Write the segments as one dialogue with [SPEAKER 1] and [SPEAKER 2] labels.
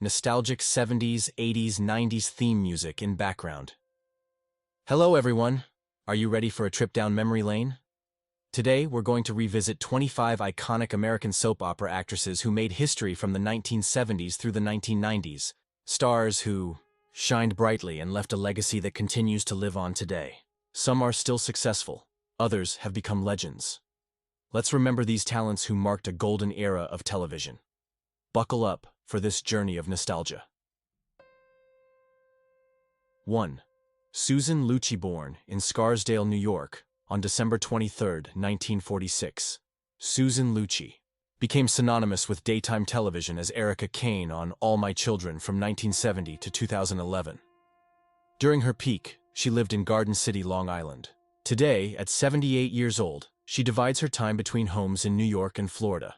[SPEAKER 1] nostalgic 70s, 80s, 90s theme music in background. Hello everyone! Are you ready for a trip down memory lane? Today, we're going to revisit 25 iconic American soap opera actresses who made history from the 1970s through the 1990s, stars who shined brightly and left a legacy that continues to live on today. Some are still successful, others have become legends. Let's remember these talents who marked a golden era of television. Buckle up for this journey of nostalgia. 1. Susan Lucci, born in Scarsdale, New York, on December 23, 1946. Susan Lucci became synonymous with daytime television as Erica Kane on All My Children from 1970 to 2011. During her peak, she lived in Garden City, Long Island. Today, at 78 years old, she divides her time between homes in New York and Florida.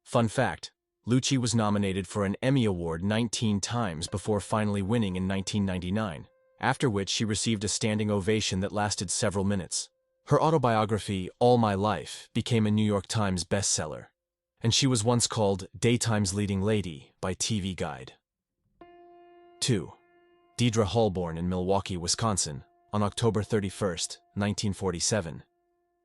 [SPEAKER 1] Fun fact, Lucci was nominated for an Emmy Award 19 times before finally winning in 1999, after which she received a standing ovation that lasted several minutes. Her autobiography, All My Life, became a New York Times bestseller, and she was once called Daytime's leading lady by TV Guide. 2. Deidre Hall, born in Milwaukee, Wisconsin, on October 31, 1947.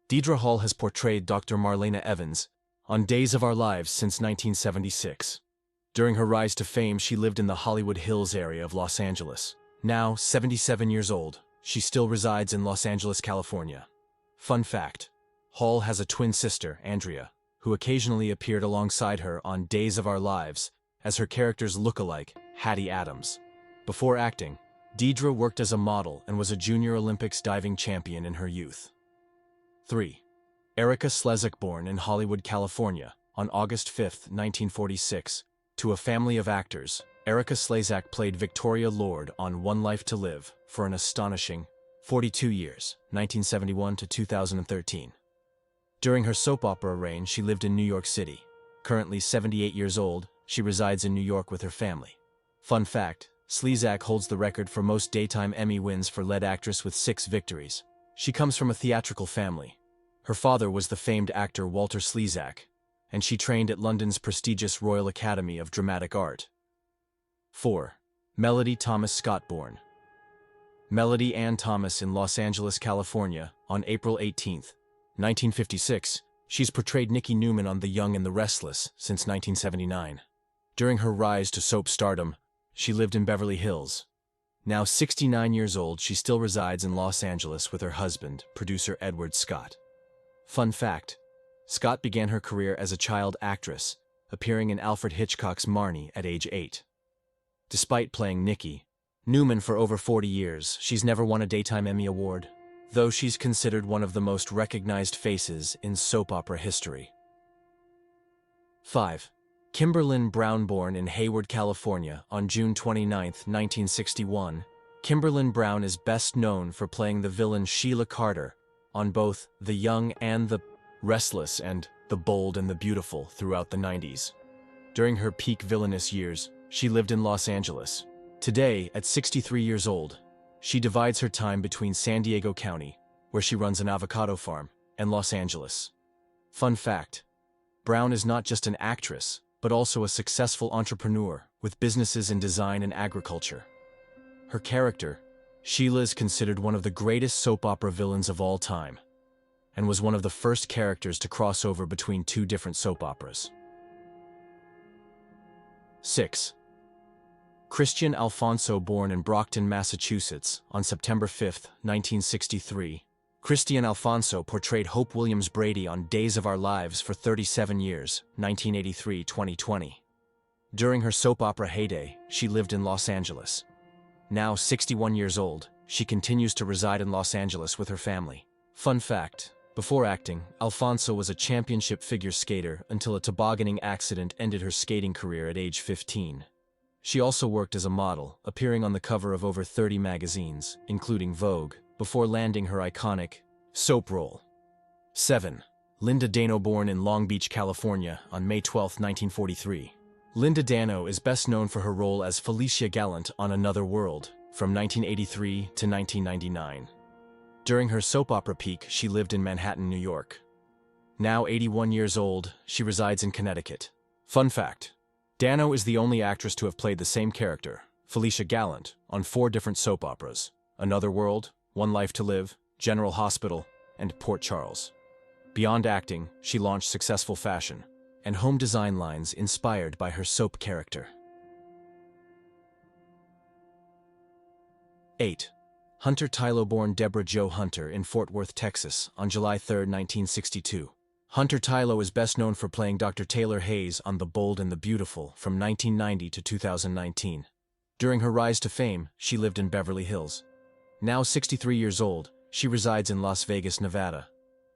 [SPEAKER 1] Deidre Hall has portrayed Dr. Marlena Evans on Days of Our Lives since 1976. During her rise to fame, she lived in the Hollywood Hills area of Los Angeles. Now 77 years old, she still resides in Los Angeles, California. Fun fact, Hall has a twin sister, Andrea, who occasionally appeared alongside her on Days of Our Lives as her character's look-alike, Hattie Adams. Before acting, Deidre worked as a model and was a Junior Olympics diving champion in her youth. 3. Erica Slezak, born in Hollywood, California, on August 5, 1946, to a family of actors. Erica Slezak played Victoria Lord on One Life to Live for an astonishing 42 years, 1971 to 2013. During her soap opera reign, she lived in New York City. Currently 78 years old, she resides in New York with her family. Fun fact, Slezak holds the record for most daytime Emmy wins for lead actress with 6 victories. She comes from a theatrical family. Her father was the famed actor Walter Slezak, and she trained at London's prestigious Royal Academy of Dramatic Art. 4. Melody Thomas Scott, born Melody Ann Thomas in Los Angeles, California, on April 18, 1956, she's portrayed Nikki Newman on The Young and the Restless since 1979. During her rise to soap stardom, she lived in Beverly Hills. Now 69 years old, she still resides in Los Angeles with her husband, producer Edward Scott. Fun fact, Scott began her career as a child actress, appearing in Alfred Hitchcock's Marnie at age 8. Despite playing Nikki Newman for over 40 years, she's never won a Daytime Emmy Award, though she's considered one of the most recognized faces in soap opera history. 5. Kimberlyn Brown, born in Hayward, California, on June 29, 1961. Kimberlyn Brown is best known for playing the villain Sheila Carter on both The Young and the Restless and The Bold and the Beautiful throughout the 90s. During her peak villainous years, she lived in Los Angeles. Today, at 63 years old, she divides her time between San Diego County, where she runs an avocado farm, and Los Angeles. Fun fact, Brown is not just an actress, but also a successful entrepreneur with businesses in design and agriculture. Her character, Sheila, is considered one of the greatest soap opera villains of all time, and was one of the first characters to cross over between 2 different soap operas. 6. Christian Alfonso, born in Brockton, Massachusetts, on September 5, 1963. Christian Alfonso portrayed Hope Williams Brady on Days of Our Lives for 37 years, 1983-2020. During her soap opera heyday, she lived in Los Angeles. Now 61 years old, she continues to reside in Los Angeles with her family. Fun fact, before acting, Alfonso was a championship figure skater until a tobogganing accident ended her skating career at age 15. She also worked as a model, appearing on the cover of over 30 magazines, including Vogue, before landing her iconic soap role. 7. Linda Dano, born in Long Beach, California, on May 12, 1943. Linda Dano is best known for her role as Felicia Gallant on Another World, from 1983 to 1999. During her soap opera peak, she lived in Manhattan, New York. Now 81 years old, she resides in Connecticut. Fun fact, Dano is the only actress to have played the same character, Felicia Gallant, on 4 different soap operas: Another World, One Life to Live, General Hospital, and Port Charles. Beyond acting, she launched successful fashion and home design lines inspired by her soap character. 8. Hunter Tylo, born Deborah Jo Hunter in Fort Worth, Texas, on July 3, 1962. Hunter Tylo is best known for playing Dr. Taylor Hayes on The Bold and the Beautiful from 1990 to 2019. During her rise to fame, she lived in Beverly Hills. Now 63 years old, she resides in Las Vegas, Nevada.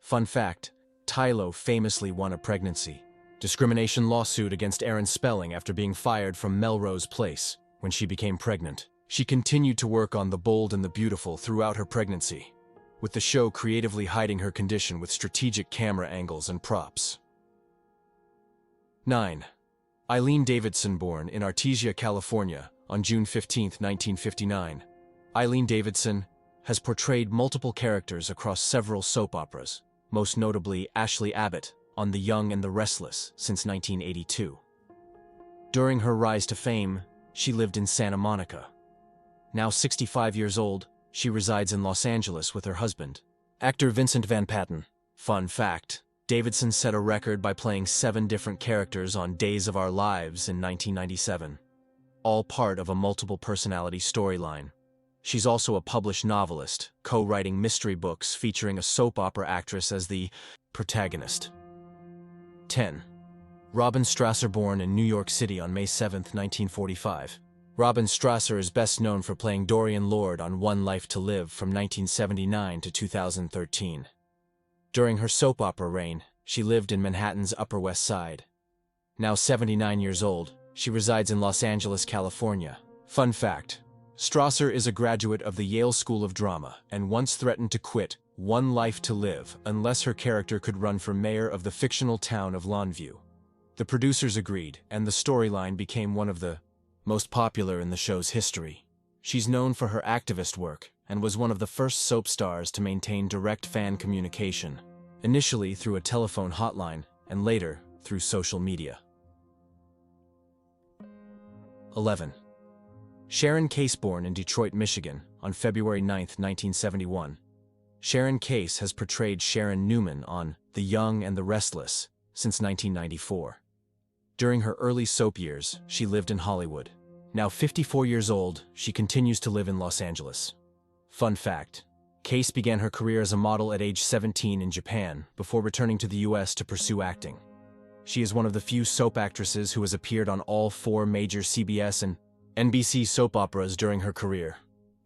[SPEAKER 1] Fun fact, Tylo famously won a pregnancy discrimination lawsuit against Aaron Spelling after being fired from Melrose Place when she became pregnant. She continued to work on The Bold and the Beautiful throughout her pregnancy, with the show creatively hiding her condition with strategic camera angles and props. 9. Eileen Davidson, born in Artesia, California, on June 15, 1959. Eileen Davidson has portrayed multiple characters across several soap operas, most notably Ashley Abbott on The Young and the Restless since 1982. During her rise to fame, she lived in Santa Monica. Now 65 years old, she resides in Los Angeles with her husband, actor Vincent Van Patten. Fun fact, Davidson set a record by playing 7 different characters on Days of Our Lives in 1997, all part of a multiple personality storyline. She's also a published novelist, co-writing mystery books featuring a soap opera actress as the protagonist. 10. Robin Strasser, born in New York City on May 7, 1945. Robin Strasser is best known for playing Dorian Lord on One Life to Live from 1979 to 2013. During her soap opera reign, she lived in Manhattan's Upper West Side. Now 79 years old, she resides in Los Angeles, California. Fun fact, Strasser is a graduate of the Yale School of Drama and once threatened to quit One Life to Live unless her character could run for mayor of the fictional town of Longview. The producers agreed, and the storyline became one of the most popular in the show's history. She's known for her activist work and was one of the first soap stars to maintain direct fan communication, initially through a telephone hotline and later through social media. 11. Sharon Case, born in Detroit, Michigan, on February 9, 1971. Sharon Case has portrayed Sharon Newman on The Young and the Restless since 1994. During her early soap years, she lived in Hollywood. Now 54 years old, she continues to live in Los Angeles. Fun fact, Case began her career as a model at age 17 in Japan before returning to the US to pursue acting. She is one of the few soap actresses who has appeared on all 4 major CBS and NBC soap operas during her career.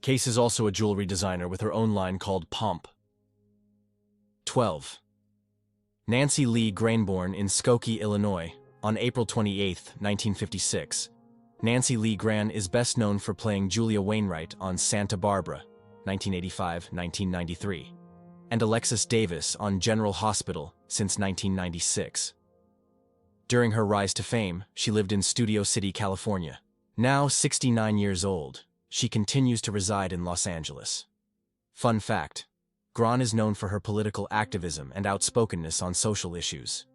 [SPEAKER 1] Case is also a jewelry designer with her own line called Pomp. 12. Nancy Lee Grain, born in Skokie, Illinois, on April 28, 1956. Nancy Lee Gran is best known for playing Julia Wainwright on Santa Barbara, 1985-1993, and Alexis Davis on General Hospital since 1996. During her rise to fame, she lived in Studio City, California. Now 69 years old, she continues to reside in Los Angeles. Fun fact, Gran is known for her political activism and outspokenness on social issues.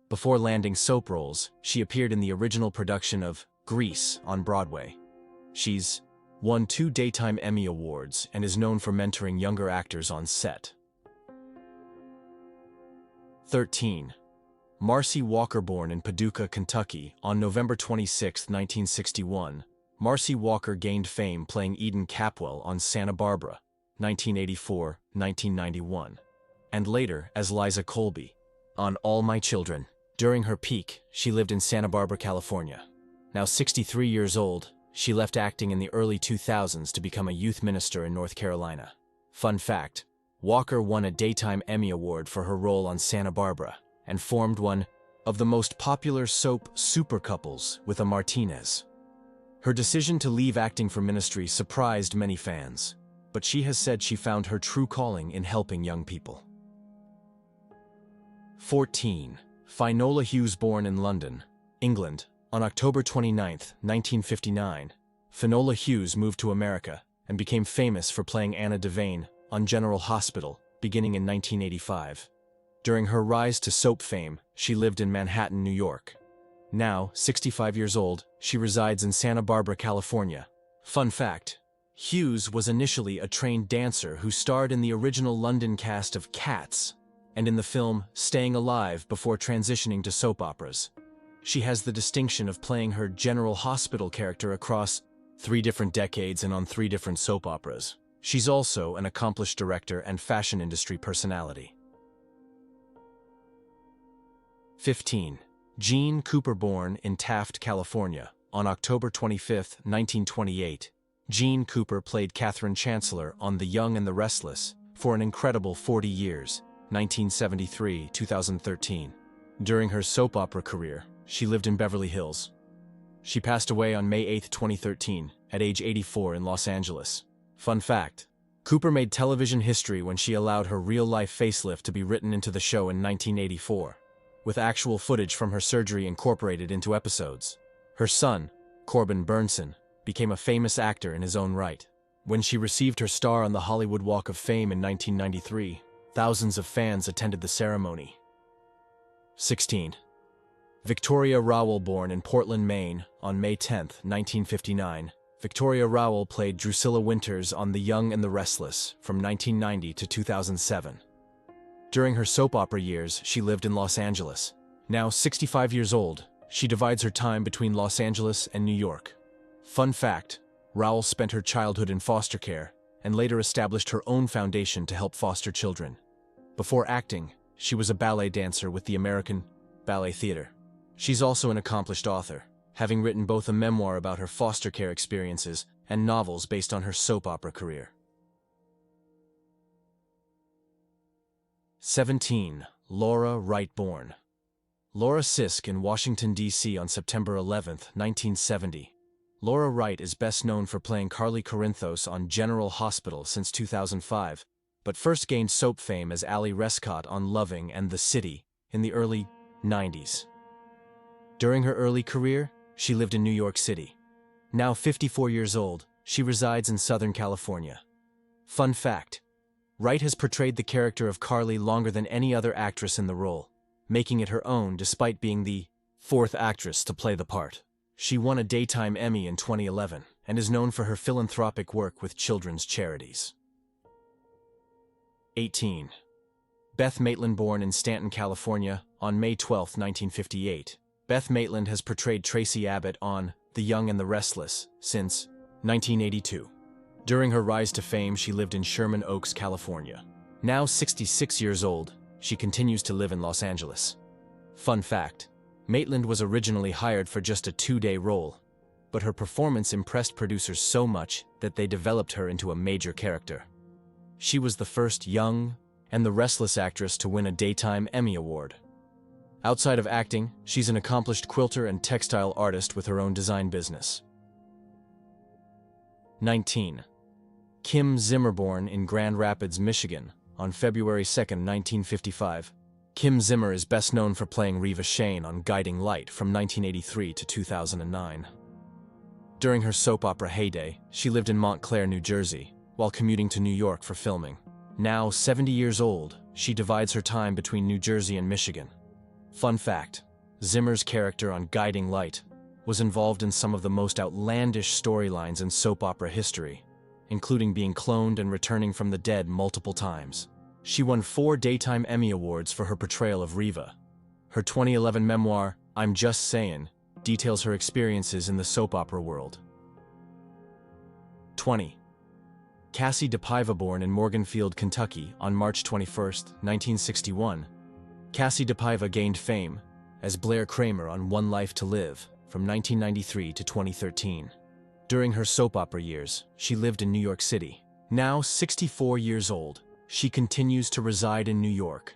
[SPEAKER 1] Before landing soap roles, she appeared in the original production of Grease on Broadway. She's won 2 Daytime Emmy Awards and is known for mentoring younger actors on set. 13. Marcy Walker, born in Paducah, Kentucky, on November 26, 1961. Marcy Walker gained fame playing Eden Capwell on Santa Barbara, 1984-1991, and later as Liza Colby on All My Children. During her peak, she lived in Santa Barbara, California. Now 63 years old, she left acting in the early 2000s to become a youth minister in North Carolina. Fun fact, Walker won a Daytime Emmy Award for her role on Santa Barbara and formed one of the most popular soap super couples with a Martinez. Her decision to leave acting for ministry surprised many fans, but she has said she found her true calling in helping young people. 14. Finola Hughes, born in London, England, on October 29, 1959. Finola Hughes moved to America and became famous for playing Anna Devane on General Hospital, beginning in 1985. During her rise to soap fame, she lived in Manhattan, New York. Now, 65 years old, she resides in Santa Barbara, California. Fun fact: Hughes was initially a trained dancer who starred in the original London cast of Cats and in the film Staying Alive before transitioning to soap operas. She has the distinction of playing her General Hospital character across 3 different decades and on 3 different soap operas. She's also an accomplished director and fashion industry personality. 15. Jean Cooper, born in Taft, California, on October 25, 1928. Jean Cooper played Catherine Chancellor on The Young and the Restless for an incredible 40 years, 1973-2013. During her soap opera career, she lived in Beverly Hills. She passed away on May 8, 2013, at age 84 in Los Angeles. Fun fact: Cooper made television history when she allowed her real-life facelift to be written into the show in 1984, with actual footage from her surgery incorporated into episodes. Her son, Corbin Burnson, became a famous actor in his own right. When she received her star on the Hollywood Walk of Fame in 1993, thousands of fans attended the ceremony. 16. Victoria Rowell, born in Portland, Maine, on May 10, 1959. Victoria Rowell played Drusilla Winters on The Young and the Restless from 1990 to 2007. During her soap opera years, she lived in Los Angeles. Now 65 years old, she divides her time between Los Angeles and New York. Fun fact: Rowell spent her childhood in foster care and later established her own foundation to help foster children. Before acting, she was a ballet dancer with the American Ballet Theater. She's also an accomplished author, having written both a memoir about her foster care experiences and novels based on her soap opera career. 17. Laura Wright, born Laura Sisk in Washington, D.C. on September 11, 1970. Laura Wright is best known for playing Carly Corinthos on General Hospital since 2005, but first gained soap fame as Allie Rescott on Loving and The City in the early 90s. During her early career, she lived in New York City. Now 54 years old, she resides in Southern California. Fun fact: Wright has portrayed the character of Carly longer than any other actress in the role, making it her own despite being the 4th actress to play the part. She won a Daytime Emmy in 2011 and is known for her philanthropic work with children's charities. 18. Beth Maitland, born in Stanton, California, on May 12, 1958. Beth Maitland has portrayed Tracy Abbott on The Young and the Restless since 1982. During her rise to fame, she lived in Sherman Oaks, California. Now 66 years old, she continues to live in Los Angeles. Fun fact: Maitland was originally hired for just a 2-day role, but her performance impressed producers so much that they developed her into a major character. She was the first Young and the Restless actress to win a Daytime Emmy Award. Outside of acting, she's an accomplished quilter and textile artist with her own design business. 19. Kim Zimmer, born in Grand Rapids, Michigan, on February 2, 1955. Kim Zimmer is best known for playing Reva Shane on Guiding Light from 1983 to 2009. During her soap opera heyday, she lived in Montclair, New Jersey, while commuting to New York for filming. Now 70 years old, she divides her time between New Jersey and Michigan. Fun fact: Zimmer's character on Guiding Light was involved in some of the most outlandish storylines in soap opera history, including being cloned and returning from the dead multiple times. She won 4 Daytime Emmy Awards for her portrayal of Reva. Her 2011 memoir, I'm Just Sayin', details her experiences in the soap opera world. 20. Cassie DePaiva, born in Morganfield, Kentucky, on March 21, 1961. Cassie DePaiva gained fame as Blair Kramer on One Life to Live from 1993 to 2013. During her soap opera years, she lived in New York City. Now 64 years old, she continues to reside in New York.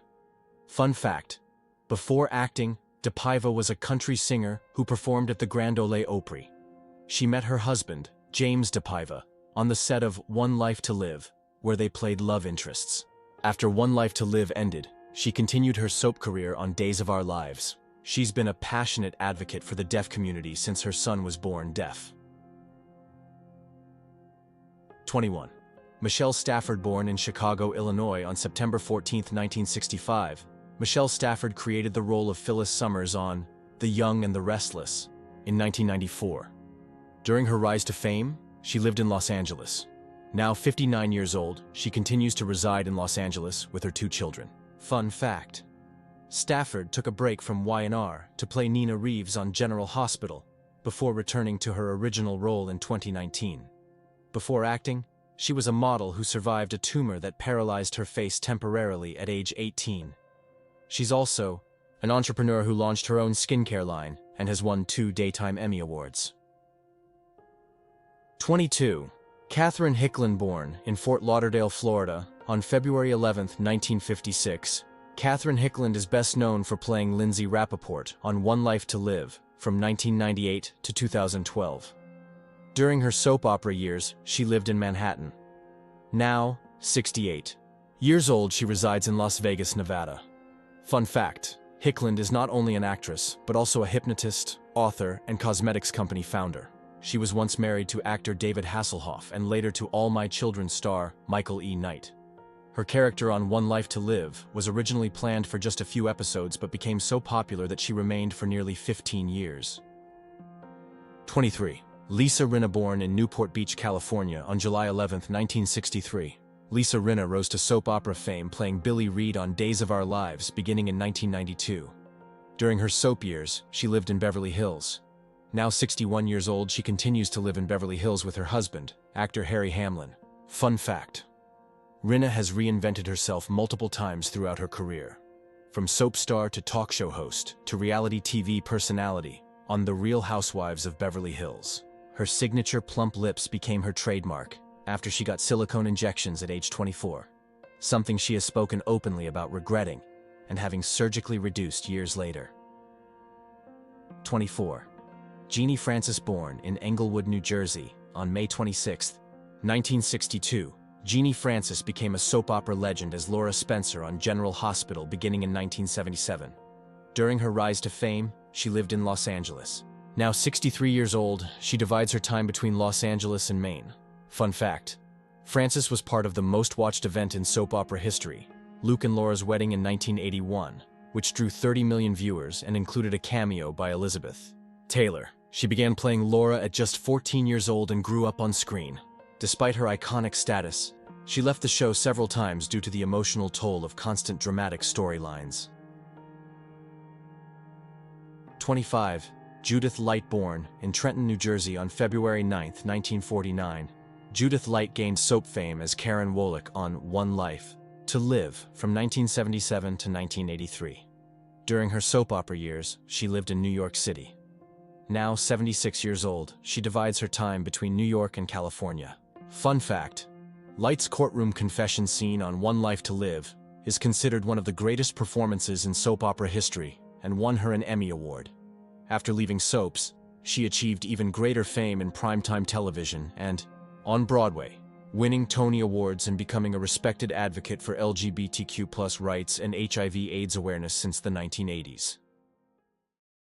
[SPEAKER 1] Fun fact: before acting, DePaiva was a country singer who performed at the Grand Ole Opry. She met her husband, James DePaiva, on the set of One Life to Live, where they played love interests. After One Life to Live ended, she continued her soap career on Days of Our Lives. She's been a passionate advocate for the deaf community since her son was born deaf. 21. Michelle Stafford, born in Chicago, Illinois on September 14, 1965. Michelle Stafford created the role of Phyllis Summers on The Young and the Restless, in 1994. During her rise to fame, she lived in Los Angeles. Now 59 years old, she continues to reside in Los Angeles with her 2 children. Fun fact: Stafford took a break from Y&R to play Nina Reeves on General Hospital before returning to her original role in 2019. Before acting, she was a model who survived a tumor that paralyzed her face temporarily at age 18. She's also an entrepreneur who launched her own skincare line and has won 2 Daytime Emmy Awards. 22. Catherine Hicklin, born in Fort Lauderdale, Florida, on February 11, 1956. Catherine Hicklin is best known for playing Lindsay Rappaport on One Life to Live from 1998 to 2012. During her soap opera years, she lived in Manhattan. Now 68 years old, she resides in Las Vegas, Nevada. Fun fact: Hicklin is not only an actress, but also a hypnotist, author, and cosmetics company founder. She was once married to actor David Hasselhoff and later to All My Children star Michael E. Knight. Her character on One Life to Live was originally planned for just a few episodes but became so popular that she remained for nearly 15 years. 23. Lisa Rinna, born in Newport Beach, California on July 11, 1963. Lisa Rinna rose to soap opera fame playing Billie Reed on Days of Our Lives beginning in 1992. During her soap years, she lived in Beverly Hills. Now 61 years old, she continues to live in Beverly Hills with her husband, actor Harry Hamlin. Fun fact: Rinna has reinvented herself multiple times throughout her career. From soap star to talk show host to reality TV personality on The Real Housewives of Beverly Hills. Her signature plump lips became her trademark after she got silicone injections at age 24, something she has spoken openly about regretting and having surgically reduced years later. 24. Jeannie Francis, born in Englewood, New Jersey, on May 26, 1962. Jeannie Francis became a soap opera legend as Laura Spencer on General Hospital beginning in 1977. During her rise to fame, she lived in Los Angeles. Now 63 years old, she divides her time between Los Angeles and Maine. Fun fact: Francis was part of the most-watched event in soap opera history, Luke and Laura's Wedding in 1981, which drew 30 million viewers and included a cameo by Elizabeth Taylor. She began playing Laura at just 14 years old and grew up on screen. Despite her iconic status, she left the show several times due to the emotional toll of constant dramatic storylines. 25. Judith Light, born in Trenton, New Jersey on February 9, 1949. Judith Light gained soap fame as Karen Wolick on One Life to Live from 1977 to 1983. During her soap opera years, she lived in New York City. Now 76 years old, she divides her time between New York and California. Fun fact: Light's courtroom confession scene on One Life to Live is considered one of the greatest performances in soap opera history and won her an Emmy Award. After leaving soaps, she achieved even greater fame in primetime television and on Broadway, winning Tony Awards and becoming a respected advocate for LGBTQ+ rights and HIV/AIDS awareness since the 1980s.